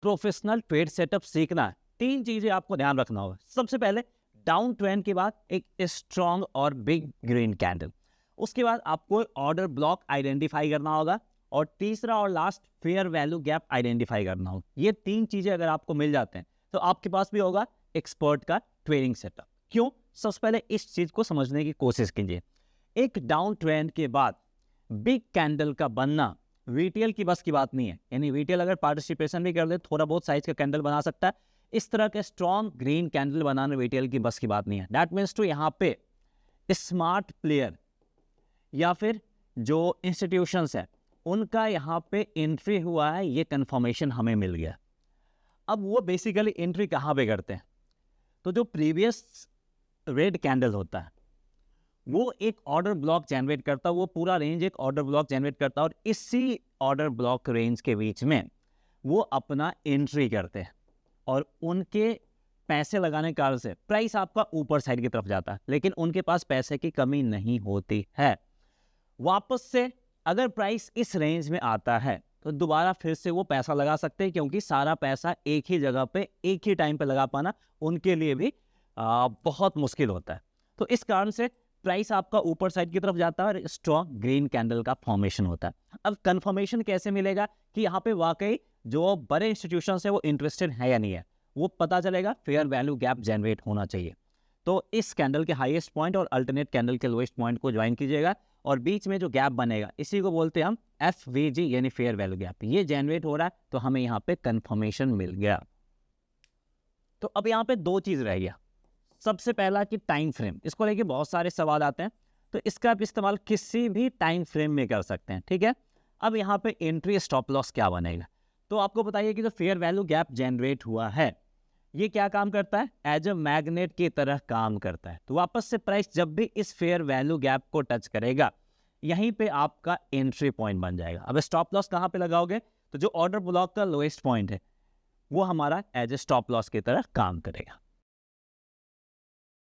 Professional trade setup सीखना है, 3 चीजें आपको ध्यान रखना होगा। सबसे पहले डाउन ट्रेंड के बाद एक स्ट्रॉन्ग और बिग ग्रीन कैंडल, उसके बाद आपको ऑर्डर ब्लॉक आइडेंटिफाई करना होगा, और तीसरा और last fair value gap identify करना होगा। ये 3 चीजें अगर आपको मिल जाते हैं तो आपके पास भी होगा एक्सपर्ट का ट्रेडिंग सेटअप। क्यों? सबसे पहले इस चीज को समझने की कोशिश कीजिए। एक डाउन ट्रेंड के बाद बिग कैंडल का बनना वीटीएल की बस की बात नहीं है। यानी वीटीएल अगर पार्टिसिपेशन भी कर दे, थोड़ा बहुत साइज का कैंडल बना सकता है, इस तरह के स्ट्रॉन्ग ग्रीन कैंडल बनाना वीटीएल की बस की बात नहीं है। दैट मीन्स टू यहाँ पे स्मार्ट प्लेयर या फिर जो इंस्टीट्यूशंस है उनका यहाँ पे एंट्री हुआ है, ये कंफर्मेशन हमें मिल गया। अब वो बेसिकली एंट्री कहाँ पे करते हैं? तो जो प्रीवियस रेड कैंडल होता है वो एक ऑर्डर ब्लॉक जनरेट करता है, वो पूरा रेंज एक ऑर्डर ब्लॉक जनरेट करता है, और इसी ऑर्डर ब्लॉक रेंज के बीच में वो अपना एंट्री करते हैं, और उनके पैसे लगाने के कारण से प्राइस आपका ऊपर साइड की तरफ जाता है। लेकिन उनके पास पैसे की कमी नहीं होती है। वापस से अगर प्राइस इस रेंज में आता है तो दोबारा फिर से वो पैसा लगा सकते हैं, क्योंकि सारा पैसा एक ही जगह पे एक ही टाइम पे लगा पाना उनके लिए भी बहुत मुश्किल होता है। तो इस कारण से प्राइस आपका ऊपर साइड की तरफ जाता है और स्ट्रॉन्ग ग्रीन कैंडल का फॉर्मेशन होता है। अब कंफर्मेशन कैसे मिलेगा कि यहाँ पे वाकई जो बड़े इंस्टीट्यूशन है वो इंटरेस्टेड है या नहीं है? वो पता चलेगा फेयर वैल्यू गैप जनरेट होना चाहिए। तो इस कैंडल के हाईएस्ट पॉइंट और अल्टरनेट कैंडल के लोएस्ट पॉइंट को ज्वाइन कीजिएगा, और बीच में जो गैप बनेगा इसी को बोलते हैं हम FVG यानी फेयर वैल्यू गैप। ये जनरेट हो रहा है तो हमें यहाँ पे कंफर्मेशन मिल गया। तो अब यहाँ पे 2 चीज रह गया। सबसे पहला कि टाइम फ्रेम, इसको लेके बहुत सारे सवाल आते हैं, तो इसका आप इस्तेमाल किसी भी टाइम फ्रेम में कर सकते हैं। ठीक है, अब यहाँ पे एंट्री स्टॉप लॉस क्या बनेगा? तो आपको बताइए कि जो फेयर वैल्यू गैप जनरेट हुआ है ये क्या काम करता है? एज अ मैग्नेट की तरह काम करता है। तो वापस से प्राइस जब भी इस फेयर वैल्यू गैप को टच करेगा यहीं पे आपका एंट्री पॉइंट बन जाएगा। अब स्टॉप लॉस कहाँ पे लगाओगे? तो जो ऑर्डर ब्लॉक का लोएस्ट पॉइंट है वो हमारा एज ए स्टॉप लॉस की तरह काम करेगा।